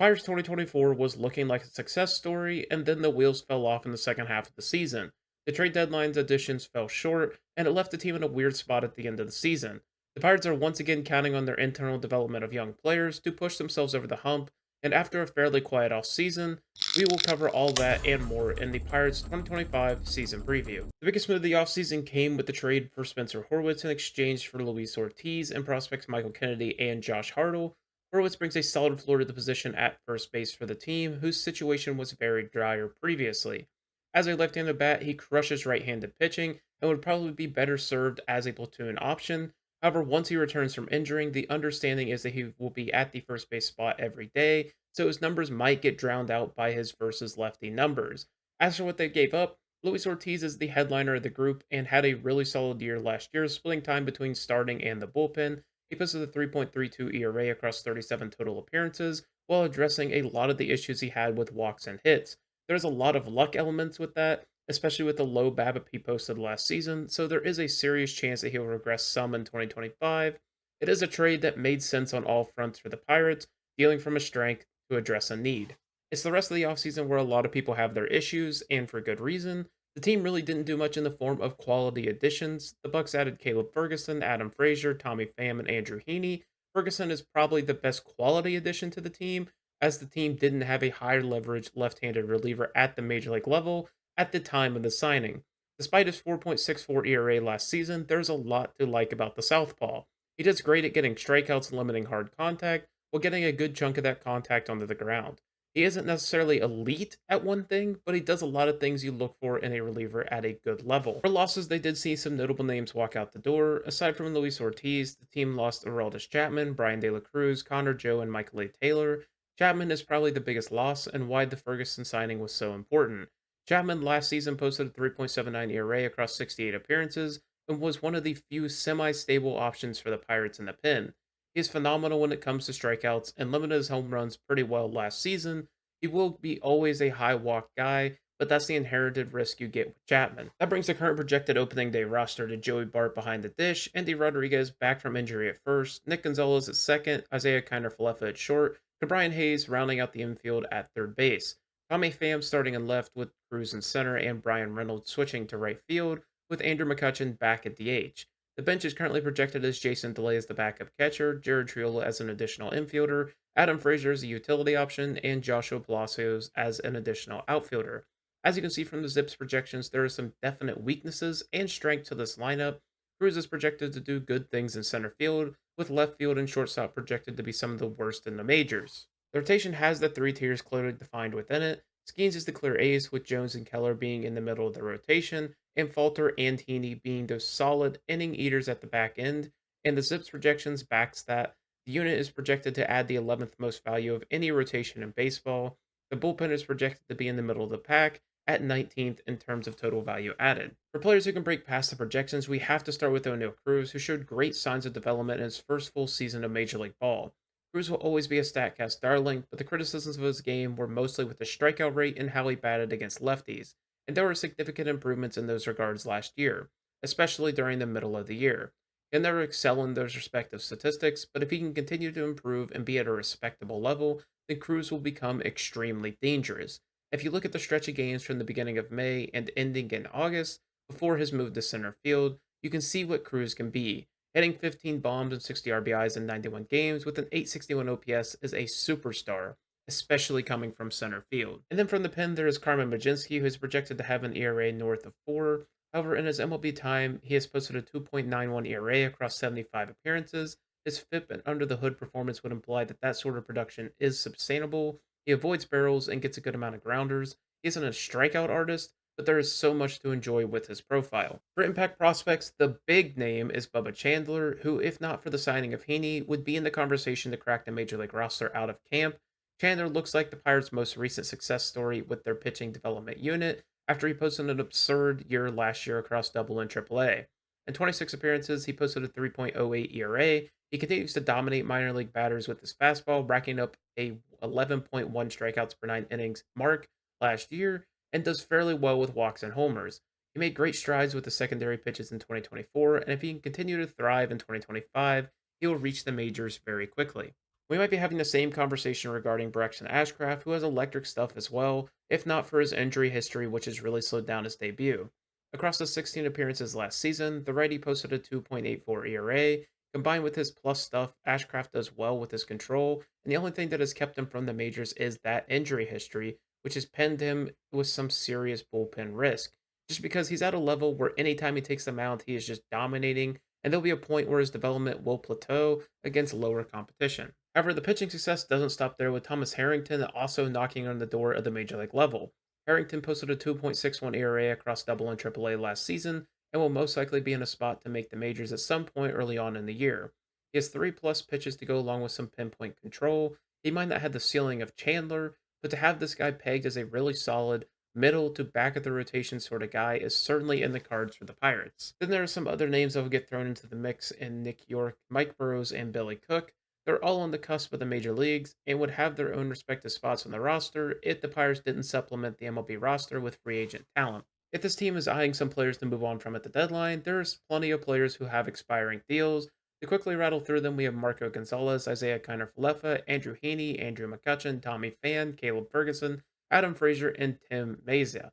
Pirates 2024 was looking like a success story, and then the wheels fell off in the second half of the season. The trade deadline's additions fell short, and it left the team in a weird spot at the end of the season. The Pirates are once again counting on their internal development of young players to push themselves over the hump, and after a fairly quiet off season, we will cover all that and more in the Pirates 2025 season preview. The biggest move of the offseason came with the trade for Spencer Horwitz in exchange for Luis Ortiz and prospects Michael Kennedy and Josh Hartle. Horowitz brings a solid floor to the position at first base for the team, whose situation was very dire previously. As a left handed bat, he crushes right handed pitching and would probably be better served as a platoon option. However, once he returns from injuring, the understanding is that he will be at the first base spot every day, so his numbers might get drowned out by his versus lefty numbers. As for what they gave up, Luis Ortiz is the headliner of the group and had a really solid year last year, splitting time between starting and the bullpen. He posted a 3.32 ERA across 37 total appearances while addressing a lot of the issues he had with walks and hits. There's a lot of luck elements with that, especially with the low BABIP he posted last season, so there is a serious chance that he'll regress some in 2025. It is a trade that made sense on all fronts for the Pirates, dealing from a strength to address a need. It's the rest of the offseason where a lot of people have their issues, and for good reason. The team really didn't do much in the form of quality additions. The Bucks added Caleb Ferguson, Adam Frazier, Tommy Pham, and Andrew Heaney. Ferguson is probably the best quality addition to the team, as the team didn't have a higher leverage left-handed reliever at the major league level at the time of the signing. Despite his 4.64 ERA last season, there's a lot to like about the Southpaw. He does great at getting strikeouts and limiting hard contact, while getting a good chunk of that contact onto the ground. He isn't necessarily elite at one thing, but he does a lot of things you look for in a reliever at a good level. For losses, they did see some notable names walk out the door. Aside from Luis Ortiz, the team lost Aroldis Chapman, Brian De La Cruz, Connor Joe, and Michael A. Taylor. Chapman is probably the biggest loss and why the Ferguson signing was so important. Chapman last season posted a 3.79 ERA across 68 appearances and was one of the few semi stable options for the Pirates in the pen. He is phenomenal when it comes to strikeouts and limited his home runs pretty well last season. He will be always a high walk guy, but that's the inherited risk you get with Chapman. That brings the current projected opening day roster to Joey Bart behind the dish, Andy Rodriguez back from injury at first, Nick Gonzalez at second, Isaiah kiner-felafa at short, and Brian Hayes rounding out the infield at third base. Tommy Pham starting in left with Cruz in center and Brian Reynolds switching to right field with Andrew McCutcheon back at DH. The bench is currently projected as Jason DeLay as the backup catcher, Jared Triola as an additional infielder, Adam Frazier as a utility option, and Joshua Palacios as an additional outfielder. As you can see from the Zips projections, there are some definite weaknesses and strength to this lineup. Cruz is projected to do good things in center field, with left field and shortstop projected to be some of the worst in the majors. The rotation has the three tiers clearly defined within it. Skeens is the clear ace, with Jones and Keller being in the middle of the rotation, and Falter and Heaney being those solid inning eaters at the back end, and the Zips projections backs that. The unit is projected to add the 11th most value of any rotation in baseball. The bullpen is projected to be in the middle of the pack at 19th in terms of total value added. For players who can break past the projections, we have to start with O'Neill Cruz, who showed great signs of development in his first full season of Major League Ball. Cruz will always be a StatCast darling, but the criticisms of his game were mostly with the strikeout rate and how he batted against lefties, and there were significant improvements in those regards last year, especially during the middle of the year. He'll never excel in those respective statistics, but if he can continue to improve and be at a respectable level, then Cruz will become extremely dangerous. If you look at the stretch of games from the beginning of May and ending in August, before his move to center field, you can see what Cruz can be. Hitting 15 bombs and 60 RBIs in 91 games with an 861 OPS is a superstar, especially coming from center field. And then from the pen, there is Carmen Mlodzinski, who is projected to have an ERA north of 4. However, in his MLB time, he has posted a 2.91 ERA across 75 appearances. His FIP and under the hood performance would imply that that sort of production is sustainable. He avoids barrels and gets a good amount of grounders. He isn't a strikeout artist, but there is so much to enjoy with his profile. For impact prospects, the big name is Bubba Chandler, who, if not for the signing of Heaney, would be in the conversation to crack the major league roster out of camp. Chandler looks like the Pirates' most recent success story with their pitching development unit after he posted an absurd year last year across Double and Triple A. In 26 appearances, he posted a 3.08 ERA. He continues to dominate minor league batters with his fastball, racking up a 11.1 strikeouts per 9 innings mark last year, and does fairly well with walks and homers. He made great strides with the secondary pitches in 2024, and if he can continue to thrive in 2025, he will reach the majors very quickly. We might be having the same conversation regarding Braxton Ashcraft, who has electric stuff as well, if not for his injury history, which has really slowed down his debut. Across the 16 appearances last season, the righty posted a 2.84 ERA. Combined with his plus stuff, Ashcraft does well with his control, and the only thing that has kept him from the majors is that injury history, which has pinned him with some serious bullpen risk. Just because he's at a level where anytime he takes the mound, he is just dominating, and there'll be a point where his development will plateau against lower competition. However, the pitching success doesn't stop there, with Thomas Harrington also knocking on the door of the major league level. Harrington posted a 2.61 ERA across Double and Triple A last season and will most likely be in a spot to make the majors at some point early on in the year. He has 3+ pitches to go along with some pinpoint control. He might not have the ceiling of Chandler, but to have this guy pegged as a really solid middle to back of the rotation sort of guy is certainly in the cards for the Pirates. Then there are some other names that will get thrown into the mix in Nick York, Mike Burrows, and Billy Cook. They're all on the cusp of the major leagues and would have their own respective spots on the roster if the Pirates didn't supplement the MLB roster with free agent talent. If this team is eyeing some players to move on from at the deadline, there's plenty of players who have expiring deals. To quickly rattle through them, we have Marco Gonzalez, Isaiah Kiner-Falefa, Andrew Haney, Andrew McCutcheon, Tommy Pham, Caleb Ferguson, Adam Frazier, and Tim Mazia.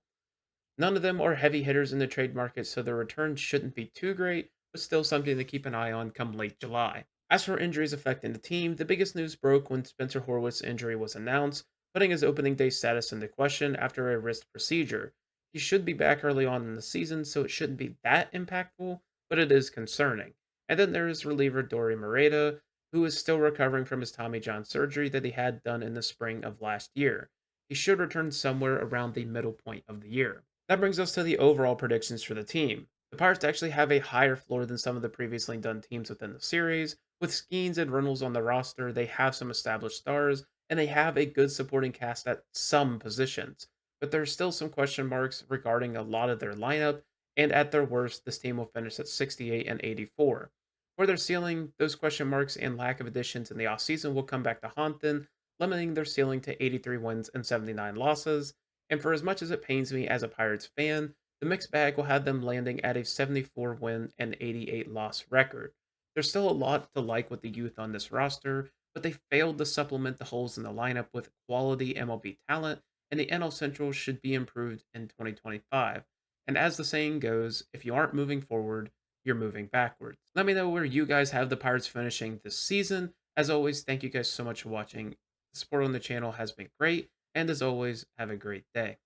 None of them are heavy hitters in the trade market, so their returns shouldn't be too great, but still something to keep an eye on come late July. As for injuries affecting the team, the biggest news broke when Spencer Horwitz's injury was announced, putting his opening day status into question after a wrist procedure. He should be back early on in the season, so it shouldn't be that impactful, but it is concerning. And then there is reliever Dory Moreta, who is still recovering from his Tommy John surgery that he had done in the spring of last year. He should return somewhere around the middle point of the year. That brings us to the overall predictions for the team. The Pirates actually have a higher floor than some of the previously done teams within the series. With Skeens and Reynolds on the roster, they have some established stars, and they have a good supporting cast at some positions. But there are still some question marks regarding a lot of their lineup, and at their worst, this team will finish at 68 and 84. For their ceiling, those question marks and lack of additions in the offseason will come back to haunt them, limiting their ceiling to 83 wins and 79 losses. And for as much as it pains me as a Pirates fan, the mixed bag will have them landing at a 74 win and 88 loss record. There's still a lot to like with the youth on this roster, but they failed to supplement the holes in the lineup with quality MLB talent, and the NL Central should be improved in 2025. And as the saying goes, if you aren't moving forward, you're moving backwards. Let me know where you guys have the Pirates finishing this season. As always, thank you guys so much for watching. The support on the channel has been great, and as always, have a great day.